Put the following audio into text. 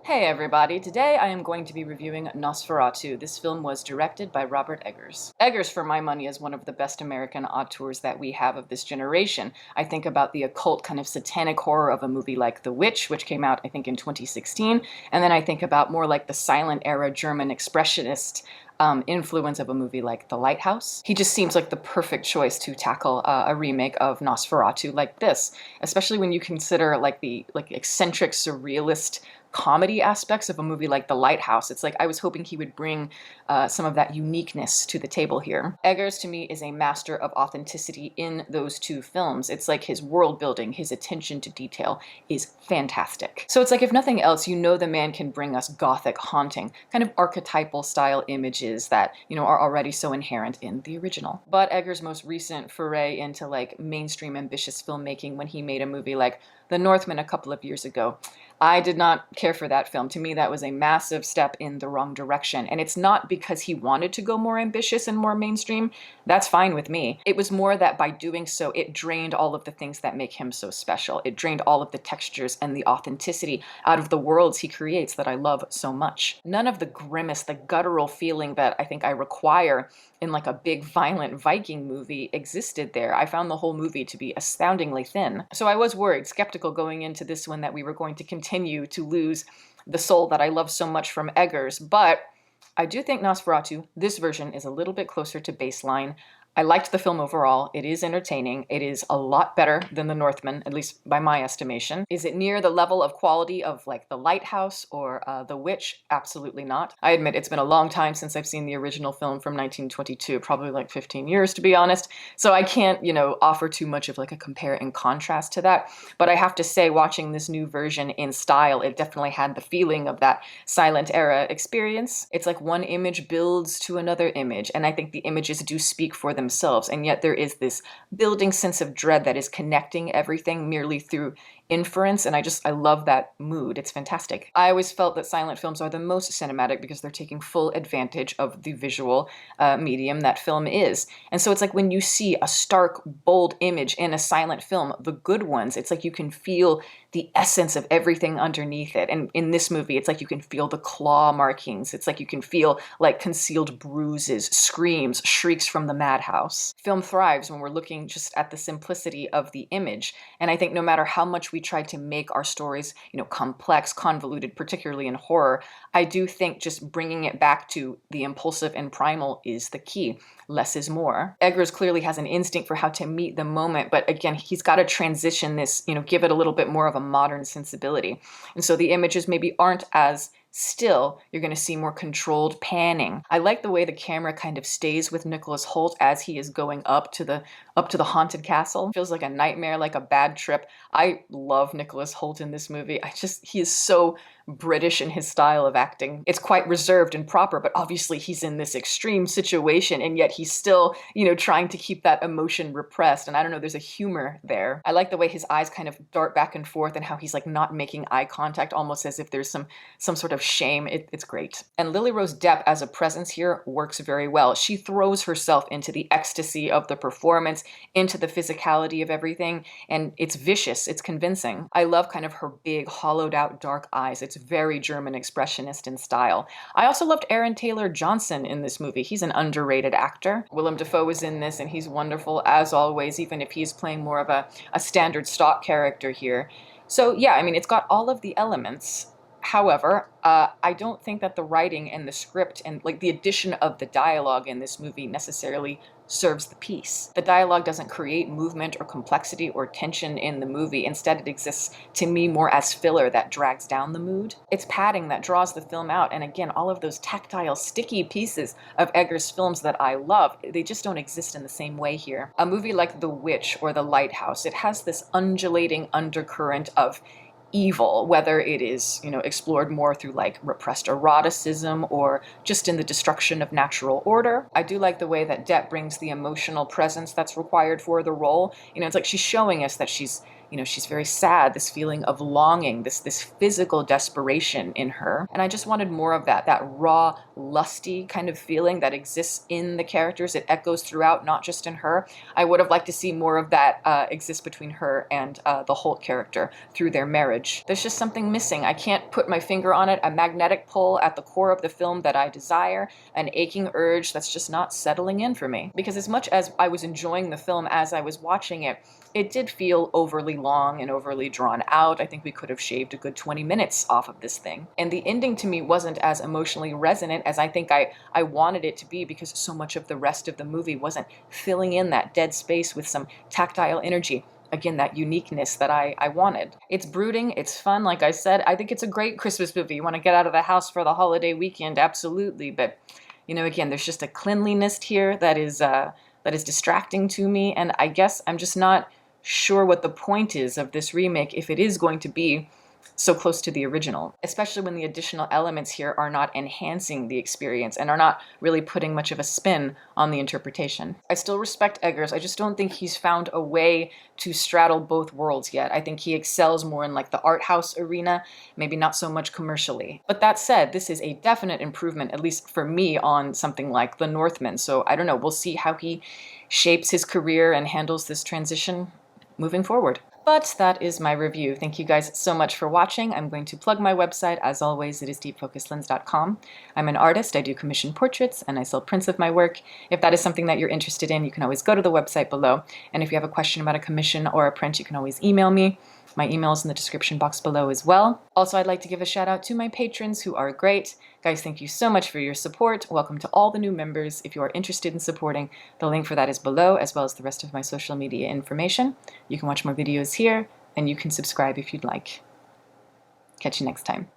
Hey everybody, today I am going to be reviewing NOSFERATU. This film was directed by Robert Eggers. Eggers, for my money, is one of the best American auteurs that we have of this generation. I think about the occult kind of satanic horror of a movie like The Witch, which came out I think in 2016, and then I think about more like the silent era German expressionist influence of a movie like The Lighthouse. He just seems like the perfect choice to tackle a remake of Nosferatu like this, especially when you consider like the eccentric surrealist comedy aspects of a movie like The Lighthouse. It's like I was hoping he would bring some of that uniqueness to the table here. Eggers, to me, is a master of authenticity in those two films. It's like his world building, his attention to detail is fantastic. So it's like, if nothing else, you know the man can bring us gothic, haunting, kind of archetypal style images that, are already so inherent in the original. But Eggers' most recent foray into like mainstream ambitious filmmaking, when he made a movie like The Northman a couple of years ago, I did not care for that film. To me, that was a massive step in the wrong direction. And it's not because he wanted to go more ambitious and more mainstream. That's fine with me. It was more that by doing so, it drained all of the things that make him so special. It drained all of the textures and the authenticity out of the worlds he creates that I love so much. None of the grimace, the guttural feeling that I think I require in like a big violent Viking movie existed there. I found the whole movie to be astoundingly thin. So I was worried, skeptical going into this one, that we were going to continue to lose the soul that I love so much from Eggers, but I do think Nosferatu, this version, is a little bit closer to baseline. I liked the film overall. It is entertaining. It is a lot better than The Northman, at least by my estimation. Is it near the level of quality of like The Lighthouse or The Witch? Absolutely not. I admit it's been a long time since I've seen the original film from 1922, probably like 15 years to be honest. So I can't, offer too much of like a compare and contrast to that. But I have to say, watching this new version in style, it definitely had the feeling of that silent era experience. It's like one image builds to another image, and I think the images do speak for themselves, and yet there is this building sense of dread that is connecting everything merely through inference, and I love that mood. It's fantastic. I always felt that silent films are the most cinematic because they're taking full advantage of the visual medium that film is. And so it's like when you see a stark, bold image in a silent film, the good ones, it's like you can feel the essence of everything underneath it. And in this movie, it's like you can feel the claw markings. It's like you can feel like concealed bruises, screams, shrieks from the madhouse. Film thrives when we're looking just at the simplicity of the image. And I think no matter how much we try to make our stories, complex, convoluted, particularly in horror, I do think just bringing it back to the impulsive and primal is the key. Less is more. Eggers clearly has an instinct for how to meet the moment, but again, he's got to transition this, give it a little bit more of a modern sensibility. And so the images maybe aren't as still. You're going to see more controlled panning. I like the way the camera kind of stays with Nicholas Hoult as he is going up to the haunted castle. It feels like a nightmare, like a bad trip. I love Nicholas Hoult in this movie. He is so British in his style of acting. It's quite reserved and proper, but obviously he's in this extreme situation, and yet he's still, trying to keep that emotion repressed. And I don't know, there's a humor there. I like the way his eyes kind of dart back and forth, and how he's like not making eye contact, almost as if there's some sort of shame. It's great. And Lily Rose Depp as a presence here works very well. She throws herself into the ecstasy of the performance, into the physicality of everything, and it's vicious, it's convincing. I love kind of her big, hollowed out dark eyes. It's very German expressionist in style. I also loved Aaron Taylor Johnson in this movie. He's an underrated actor. Willem Dafoe is in this, and he's wonderful as always, even if he's playing more of a standard stock character here. So yeah, it's got all of the elements. However, I don't think that the writing and the script and like the addition of the dialogue in this movie necessarily serves the piece. The dialogue doesn't create movement or complexity or tension in the movie. Instead, it exists to me more as filler that drags down the mood. It's padding that draws the film out. And again, all of those tactile, sticky pieces of Eggers' films that I love, they just don't exist in the same way here. A movie like The Witch or The Lighthouse, it has this undulating undercurrent of evil, whether it is, explored more through like repressed eroticism or just in the destruction of natural order. I do like the way that Depp brings the emotional presence that's required for the role. It's like she's showing us that she's she's very sad, this feeling of longing, this physical desperation in her. And I just wanted more of that raw, lusty kind of feeling that exists in the characters. It echoes throughout, not just in her. I would have liked to see more of that exist between her and the Holt character through their marriage. There's just something missing. I can't put my finger on it. A magnetic pull at the core of the film that I desire, an aching urge that's just not settling in for me. Because as much as I was enjoying the film as I was watching it, it did feel overly long and overly drawn out. I think we could have shaved a good 20 minutes off of this thing. And the ending to me wasn't as emotionally resonant as I think I wanted it to be, because so much of the rest of the movie wasn't filling in that dead space with some tactile energy. Again, that uniqueness that I wanted. It's brooding, it's fun, like I said. I think it's a great Christmas movie. You want to get out of the house for the holiday weekend, absolutely. But, again, there's just a cleanliness here that is distracting to me, and I guess I'm just not sure what the point is of this remake if it is going to be so close to the original, especially when the additional elements here are not enhancing the experience and are not really putting much of a spin on the interpretation. I still respect Eggers. I just don't think he's found a way to straddle both worlds yet. I think he excels more in like the art house arena, maybe not so much commercially. But that said, this is a definite improvement, at least for me, on something like The Northman. So I don't know, we'll see how he shapes his career and handles this transition moving forward. But that is my review. Thank you guys so much for watching. I'm going to plug my website. As always, it is deepfocuslens.com. I'm an artist. I do commission portraits, and I sell prints of my work. If that is something that you're interested in, you can always go to the website below. And if you have a question about a commission or a print, you can always email me. My email is in the description box below as well. Also, I'd like to give a shout out to my patrons who are great. Guys, thank you so much for your support. Welcome to all the new members. If you are interested in supporting, the link for that is below, as well as the rest of my social media information. You can watch more videos here, and you can subscribe if you'd like. Catch you next time.